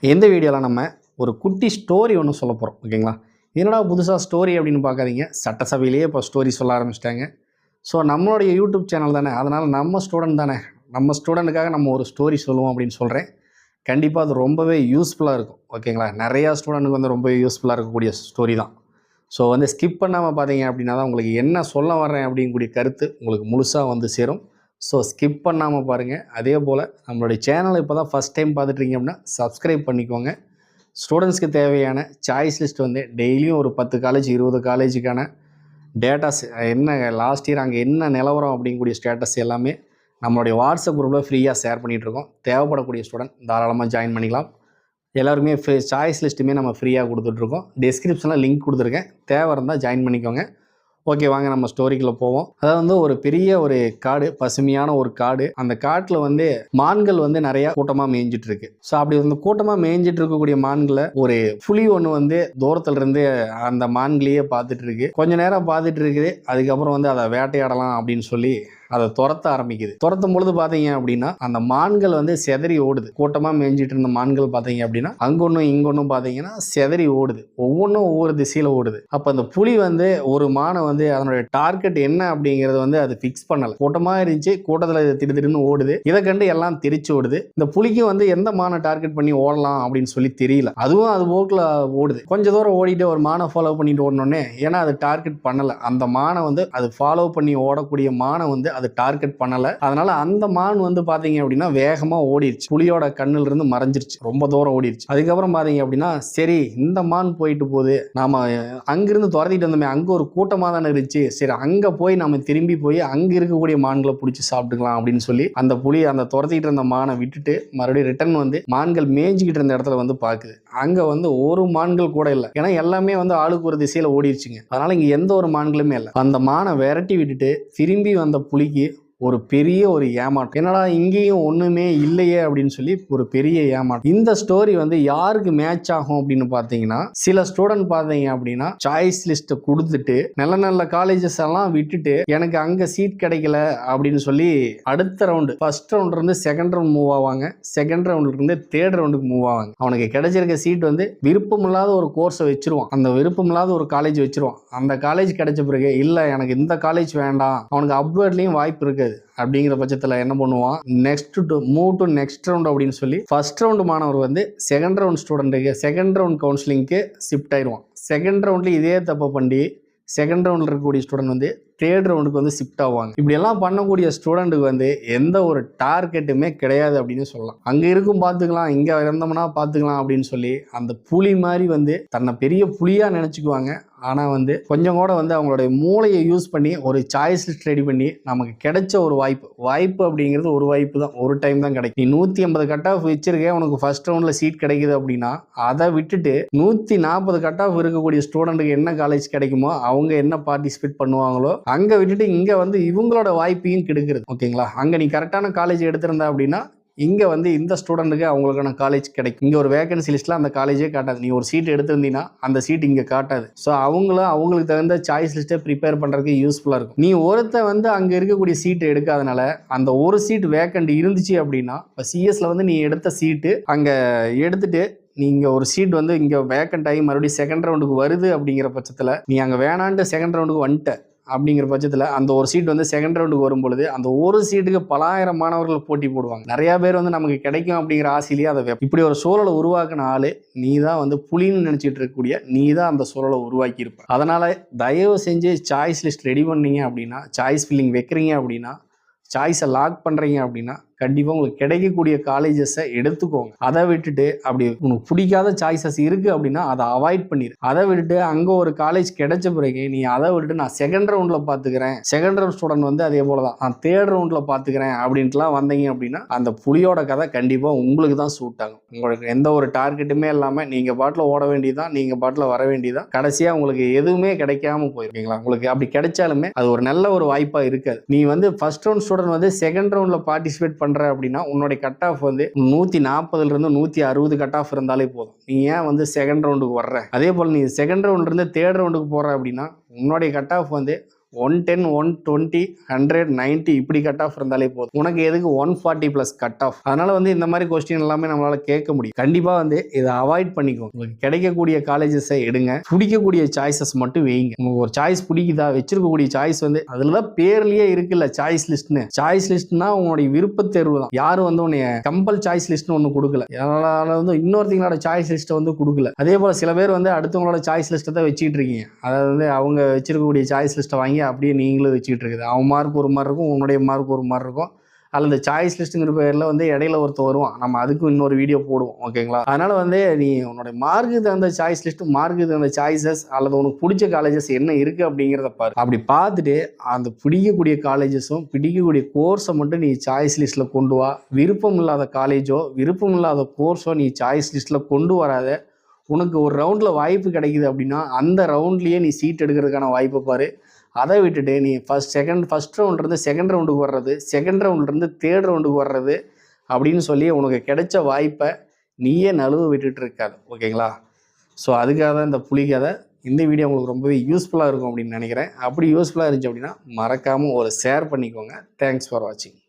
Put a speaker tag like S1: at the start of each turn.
S1: இந்த வீடியோவில் நம்ம ஒரு குட்டி ஸ்டோரி ஒன்று சொல்ல போகிறோம். ஓகேங்களா? என்னடா புதுசாக ஸ்டோரி அப்படின்னு பார்க்காதீங்க. சட்டசபையிலேயே இப்போ ஸ்டோரி சொல்ல ஆரம்பிச்சிட்டாங்க. ஸோ நம்மளுடைய யூடியூப் சேனல் தானே, அதனால் நம்ம ஸ்டூடெண்ட் தானே, நம்ம ஸ்டூடெண்ட்டுக்காக நம்ம ஒரு ஸ்டோரி சொல்லுவோம் அப்படின்னு சொல்கிறேன். கண்டிப்பாக அது ரொம்பவே யூஸ்ஃபுல்லாக இருக்கும். ஓகேங்களா? நிறையா ஸ்டூடெண்ட்டுக்கு வந்து ரொம்பவே யூஸ்ஃபுல்லாக இருக்கக்கூடிய ஸ்டோரி தான். ஸோ வந்து ஸ்கிப் பண்ணாமல் பார்த்தீங்க அப்படின்னா தான் உங்களுக்கு என்ன சொல்ல வர்றேன் அப்படிங்கக்கூடிய கருத்து உங்களுக்கு முழுசாக வந்து சேரும். ஸோ ஸ்கிப் பண்ணாமல் பாருங்கள். அதே போல் நம்மளுடைய சேனலை இப்போ தான் ஃபஸ்ட் டைம் பார்த்துட்ருக்கீங்க அப்படின்னா சப்ஸ்கிரைப் பண்ணிக்கோங்க. ஸ்டூடெண்ட்ஸ்க்கு தேவையான சாய்ஸ் லிஸ்ட் வந்து டெய்லியும் ஒரு 10 காலேஜ் 20 காலேஜுக்கான டேட்டாஸ் என்ன லாஸ்ட் இயர் அங்கே என்ன நிலவரம் அப்படிங்கக்கூடிய ஸ்டேட்டஸ் எல்லாமே நம்மளுடைய வாட்ஸ்அப் குரூப்பில் ஃப்ரீயாக ஷேர் பண்ணிகிட்ருக்கோம். தேவைப்படக்கூடிய ஸ்டூடெண்ட் தாராளமாக ஜாயின் பண்ணிக்கலாம். எல்லாருமே சாய்ஸ் லிஸ்ட்டுமே நம்ம ஃப்ரீயாக கொடுத்துட்ருக்கோம். டிஸ்கிரிப்ஷனில் லிங்க் கொடுத்துருக்கேன். தேவை இருந்தால் ஜாயின் பண்ணிக்கோங்க. ஓகே, வாங்க நம்ம ஸ்டோரிக்குள்ளே போவோம். அதாவது வந்து ஒரு பெரிய ஒரு காடு, பசுமையான ஒரு காடு. அந்த காட்டில் வந்து மான்கள் வந்து நிறைய கூட்டமாக மேய்ஞ்சிட்டு இருக்கு. ஸோ அப்படி வந்து கூட்டமாக மேய்ஞ்சிட்டு இருக்கக்கூடிய மான்களை ஒரு புலி ஒன்று வந்து தூரத்துல இருந்து அந்த மான்களையே பார்த்துட்டு இருக்கு. கொஞ்ச நேரம் பார்த்துட்டு இருக்குது. அதுக்கப்புறம் வந்து அதை வேட்டையாடலாம் அப்படின்னு சொல்லி அதை துரத்த ஆரம்பிக்குது. துரத்தும் பொழுது பார்த்தீங்க அப்படின்னா அந்த மான்கள் வந்து செதறி ஓடுது. கூட்டமாக மேய்ஞ்சிட்டு இருந்த மான்கள் பார்த்தீங்க அப்படின்னா அங்கொன்னும் இங்கொன்னும் பார்த்தீங்கன்னா செதறி ஓடுது. ஒவ்வொன்றும் ஒவ்வொரு திசையில் ஓடுது. அப்போ அந்த புலி வந்து ஒரு மானை வந்து அதனுடைய டார்கெட் என்ன அப்படிங்கிறது வந்து அது ஃபிக்ஸ் பண்ணலை. கூட்டமாக இருந்துச்சு, கூட்டத்தில் திடீர்னு ஓடுது. இதை கண்டு எல்லாம் தெரிச்சு ஓடுது. இந்த புலிக்கு வந்து எந்த மானை டார்கெட் பண்ணி ஓடலாம் அப்படின்னு சொல்லி தெரியல. அதுவும் அது போக்கில் ஓடுது. கொஞ்ச தூரம் ஓடிட்டு ஒரு மானை ஃபாலோ பண்ணிட்டு ஓடனோடனே, ஏன்னா அது டார்கெட் பண்ணலை. அந்த மானை வந்து அது ஃபாலோ பண்ணி ஓடக்கூடிய மானை வந்து அது டார்கெட் பண்ணல. அதனால அந்த மான் வந்து பாத்தீங்க அப்படின்னா வேகமா ஓடிடுச்சு. புலியோட கண்ணுல இருந்து மறைஞ்சிருச்சு. ரொம்ப தூரம் ஓடிடுச்சு. அதுக்கப்புறம் பாத்தீங்க அப்படின்னா சரி இந்த மான் போயிட்டு போகுது, நாம அங்கிருந்து துரத்திட்டு வந்தோமே, அங்க ஒரு கூட்டமா தானே இருந்துச்சு, சரி அங்க போய் நம்ம திரும்பி போய் அங்க இருக்கக்கூடிய மான்களை பிடிச்சி சாப்பிட்டுக்கலாம் அப்படின்னு சொல்லி அந்த புலி அந்த துரத்திட்டு இருந்த மானை விட்டுட்டு மறுபடியும் ரிட்டர்ன் வந்து மான்கள் மேய்ஞ்சிக்கிட்டு இருந்த இடத்துல வந்து பாக்குது. அங்க வந்து ஒரு மான்கள் கூட இல்லை. ஏன்னா எல்லாமே வந்து ஆளுக்கு ஒரு திசையில ஓடிடுச்சுங்க. அதனால இங்க எந்த ஒரு மான்களுமே இல்லை. அந்த மானை விரட்டி விட்டுட்டு திரும்பி வந்த புலிக்கு ஒரு பெரிய ஒரு ஏமாற்றம். என்னடா இங்கேயும் ஒண்ணுமே இல்லையே அப்படின்னு சொல்லி ஒரு பெரிய ஏமாற்றம். இந்த ஸ்டோரி வந்து யாருக்கு மேட்ச் ஆகும் அப்படின்னு பாத்தீங்கன்னா, சில ஸ்டூடெண்ட் பாத்தீங்க அப்படின்னா சாய்ஸ் லிஸ்ட் கொடுத்துட்டு நல்ல நல்ல காலேஜஸ் எல்லாம் விட்டுட்டு எனக்கு அங்க சீட் கிடைக்கல அப்படின்னு சொல்லி அடுத்த ரவுண்டு, ஃபர்ஸ்ட் ரவுண்ட் இருந்து செகண்ட் ரவுண்ட் மூவ் ஆவாங்க. செகண்ட் ரவுண்ட்ல இருந்து தேர்ட் ரவுண்டுக்கு மூவ் ஆவாங்க. அவனுக்கு கிடைச்சிருக்க சீட் வந்து விருப்பமில்லாத ஒரு கோர்ஸை வச்சிருவான். அந்த விருப்பமில்லாத ஒரு காலேஜ் வச்சிருவான். அந்த காலேஜ் கிடைச்ச பிறகு இல்ல எனக்கு இந்த காலேஜ் வேண்டாம், அவனுக்கு அப்வர்ட்லயும் வாய்ப்பு இருக்கு அப்படிங்கிற பட்சத்தில் என்ன பண்ணுவான், next move to next round அப்படின்னு சொல்லி ஃபர்ஸ்ட் ரவுண்ட் மாணவர் வந்து செகண்ட் ரவுண்ட் ஸ்டூடெண்ட்டுக்கு செகண்ட் ரவுண்ட் கவுன்சிலிங்க்கு ஷிஃப்ட் ஆயிடுவான். செகண்ட் ரவுண்ட்ல இதே தப்பை பண்ணி செகண்ட் ரவுண்டில் இருக்கக்கூடிய ஸ்டூடெண்ட் வந்து தேர்ட் ரவுண்டுக்கு வந்து ஷிஃப்ட் ஆவாங்க. இப்படி எல்லாம் பண்ணக்கூடிய ஸ்டூடெண்ட்டுக்கு வந்து எந்த ஒரு டார்கெட்டுமே கிடையாது அப்படின்னு சொல்லலாம். அங்கே இருக்கும் பார்த்துக்கலாம், இங்கே இருந்தோம்னா பார்த்துக்கலாம் அப்படின்னு சொல்லி அந்த புலி மாதிரி வந்து தன்னை பெரிய புலியாக நினச்சிக்குவாங்க. ஆனால் வந்து கொஞ்சம் கூட வந்து அவங்களுடைய மூளையை யூஸ் பண்ணி ஒரு சாய்ஸ் லிஸ்ட் ரெடி பண்ணி நமக்கு கிடைச்ச ஒரு வாய்ப்பு அப்படிங்கிறது ஒரு வாய்ப்பு தான், ஒரு டைம் தான் கிடைக்கும். நீ 150 கட் ஆஃப் வச்சிருக்கேன், உனக்கு ஃபர்ஸ்ட் ரவுண்டில் சீட் கிடைக்குது அப்படின்னா அதை விட்டுட்டு 140 கட் ஆஃப் இருக்கக்கூடிய ஸ்டூடெண்ட்டுக்கு என்ன காலேஜ் கிடைக்குமோ அவங்க என்ன பார்ட்டிசிபேட் பண்ணுவாங்களோ அங்கே விட்டுட்டு இங்கே வந்து இவங்களோட வாய்ப்பையும் கெடுக்கிறது. ஓகேங்களா? அங்கே நீ கரெக்டான காலேஜ் எடுத்திருந்தா அப்படின்னா இங்கே வந்து இந்த ஸ்டூடெண்ட்டுக்கு அவங்களுக்கான காலேஜ் கிடைக்கும். இங்கே ஒரு வேகன்சி லிஸ்ட்டில் அந்த காலேஜே காட்டாது. நீ ஒரு சீட் எடுத்திருந்தீங்கன்னா அந்த சீட் இங்கே காட்டாது. ஸோ அவங்களுக்கு தகுந்த சாய்ஸ் லிஸ்ட்டை ப்ரிப்பேர் பண்ணுறதுக்கு யூஸ்ஃபுல்லாக இருக்கும். நீ ஒருத்த வந்து அங்கே இருக்கக்கூடிய சீட்டு எடுக்காதனால அந்த ஒரு சீட் வேக்கண்ட் இருந்துச்சு அப்படின்னா இப்போ சிஎஸ்ல வந்து நீ எடுத்த சீட்டு அங்கே எடுத்துட்டு நீங்கள் ஒரு சீட் வந்து இங்கே வேக்கண்ட் ஆகி மறுபடியும் செகண்ட் ரவுண்டுக்கு வருது அப்படிங்கிற பட்சத்தில் நீ அங்கே வேணான்ட்டு செகண்ட் ரவுண்டுக்கு வந்துட்ட அப்படிங்கிற பட்சத்தில் அந்த ஒரு சீட் வந்து செகண்ட் ரவுண்டுக்கு வரும்பொழுது அந்த ஒரு சீட்டுக்கு பலாயிரம் மாணவர்கள் போட்டி போடுவாங்க. நிறைய பேர் வந்து நமக்கு கிடைக்கும் அப்படிங்கிற ஆசையிலேயே அதை இப்படி ஒரு சூழலை உருவாக்கின ஆளு நீ தான் வந்து புலின்னு நினச்சிட்டு இருக்கக்கூடிய நீ தான் அந்த சூழலை உருவாக்கி இருப்ப. அதனால தயவு செஞ்சு சாய்ஸ் லிஸ்ட் ரெடி பண்ணீங்க அப்படின்னா, சாய்ஸ் ஃபில்லிங் வைக்கிறீங்க அப்படின்னா, சாய்ஸை லாக் பண்ணுறீங்க அப்படின்னா கண்டிப்பாக உங்களுக்கு கிடைக்கக்கூடிய காலேஜஸை எடுத்துக்கோங்க. அதை விட்டுட்டு அப்படி உனக்கு பிடிக்காத சாய்ஸஸ் இருக்குது அப்படின்னா அதை அவாய்ட் பண்ணிடு. அதை விட்டுட்டு அங்கே ஒரு காலேஜ் கிடைச்ச பிறகு நீ அதை விட்டுட்டு நான் செகண்ட் ரவுண்டில் பார்த்துக்கிறேன், செகண்ட் ரவுண்ட் ஸ்டூடெண்ட் வந்து அதே போல தான் நான் தேர்ட் ரவுண்டில் பார்த்துக்கிறேன் அப்படின்ட்டுலாம் வந்தீங்க அப்படின்னா அந்த புலியோட கதை கண்டிப்பாக உங்களுக்கு தான் சூட் ஆகும். உங்களுக்கு எந்த ஒரு டார்கெட்டுமே இல்லாமல் நீங்கள் பாட்டில் ஓட வேண்டியதான், நீங்கள் பாட்டில் வர வேண்டியதான். கடைசியாக உங்களுக்கு எதுவுமே கிடைக்காம போயிருக்கீங்களா? உங்களுக்கு அப்படி கிடைச்சாலுமே அது ஒரு நல்ல ஒரு வாய்ப்பாக இருக்காது. நீ வந்து ஃபர்ஸ்ட் ரவுண்ட் ஸ்டூடெண்ட் வந்து செகண்ட் ரவுண்டில் பார்ட்டிசிபேட் பண்ற அப்படின்னா உன்னுடைய கட் ஆஃப் வந்து 140 இருந்து 160 கட் ஆஃப் இருந்தாலே போதும். நீ ஏன் வந்து செகண்ட் ரவுண்டுக்கு வர்ற? அதே போல் நீ செகண்ட் ரவுண்ட்ல இருந்து தேர்ட் ரவுண்டுக்கு போற அப்படின்னா உன்னுடைய கட் ஆஃப் வந்து 110, 120, 100, 90 இப்படி கட் ஆஃப் இருந்தாலே போதும். உனக்கு எதுக்கு 140 ப்ளஸ் கட் ஆஃப்? அதனால வந்து இந்த மாதிரி கொஸ்டின் எல்லாமே நம்மளால கேட்க முடியும். கண்டிப்பா வந்து இதை அவாய்ட் பண்ணிக்கோங்க. உங்களுக்கு கிடைக்கக்கூடிய காலேஜஸை எடுங்க, பிடிக்கக்கூடிய சாய்ஸஸ் மட்டும் வைங்க. உங்களுக்கு ஒரு சாய்ஸ் பிடிக்குதா, வச்சிருக்கக்கூடிய சாய்ஸ் வந்து அதுலதான் பேர்லயே இருக்குல்ல சாய்ஸ் லிஸ்ட்னு. சாய்ஸ் லிஸ்ட்னா உங்களுடைய விருப்ப தேர்வு தான். யாரும் வந்து உன்னைய கம்பல் சாய்ஸ் லிஸ்ட்னு ஒன்று கொடுக்கல. அதனால வந்து இன்னொருத்தங்களோட சாய்ஸ் லிஸ்ட்டை வந்து கொடுக்கல. அதே போல சில பேர் வந்து அடுத்தவங்களோட சாய்ஸ் லிஸ்ட்டை தான் வச்சுட்டு இருக்கீங்க. அதாவது வந்து அவங்க வச்சிருக்கக்கூடிய சாய்ஸ் லிஸ்ட்டை வாங்கி அப்படியே நீங்களும் வச்சுக்கிட்டு இருக்குது. அவன் மார்க் ஒரு மாதிரி இருக்கும், உன்னுடைய மார்க் ஒரு மாதிரி இருக்கும். அல்லது சாய்ஸ் லிஸ்ட்டுங்கிற பேரில் வந்து இடையில ஒருத்தர் வருவான். நம்ம அதுக்கும் இன்னொரு வீடியோ போடுவோம், ஓகேங்களா? அதனால் வந்து நீ உன்னோட மார்க்கு தகுந்த சாய்ஸ் லிஸ்ட்டு, மார்க்கு தகுந்த சாய்ஸஸ் அல்லது உனக்கு பிடிச்ச காலேஜஸ் என்ன இருக்குது அப்படிங்கிறத பாரு. அப்படி பார்த்துட்டு அந்த பிடிக்கக்கூடிய காலேஜஸும் பிடிக்கக்கூடிய கோர்ஸை மட்டும் நீ சாய்ஸ் லிஸ்ட்டில் கொண்டு வா. விருப்பம் இல்லாத காலேஜோ விருப்பம் இல்லாத கோர்ஸோ நீ சாய்ஸ் லிஸ்ட்டில் கொண்டு வராத. உனக்கு ஒரு ரவுண்டில் வாய்ப்பு கிடைக்குது அப்படின்னா அந்த ரவுண்ட்லேயே நீ சீட் எடுக்கிறதுக்கான வாய்ப்பை பாரு. அதை விட்டுட்டு நீ ஃபஸ்ட் ரவுண்ட்லேருந்து செகண்ட் ரவுண்டுக்கு வர்றது, செகண்ட் ரவுண்ட்லேருந்து தேர்ட் ரவுண்டுக்கு வர்றது அப்படின்னு சொல்லி உனக்கு கிடைச்ச வாய்ப்பை நீயே நழுவ விட்டுட்டு இருக்காது, ஓகேங்களா? ஸோ அதுக்காக தான் இந்த புலி கதை. இந்த வீடியோ உங்களுக்கு ரொம்பவே யூஸ்ஃபுல்லாக இருக்கும் அப்படின்னு நினைக்கிறேன். அப்படி யூஸ்ஃபுல்லாக இருந்துச்சு அப்படின்னா மறக்காமல் ஒரு ஷேர் பண்ணிக்கோங்க. தேங்க்ஸ் ஃபார் வாட்சிங்.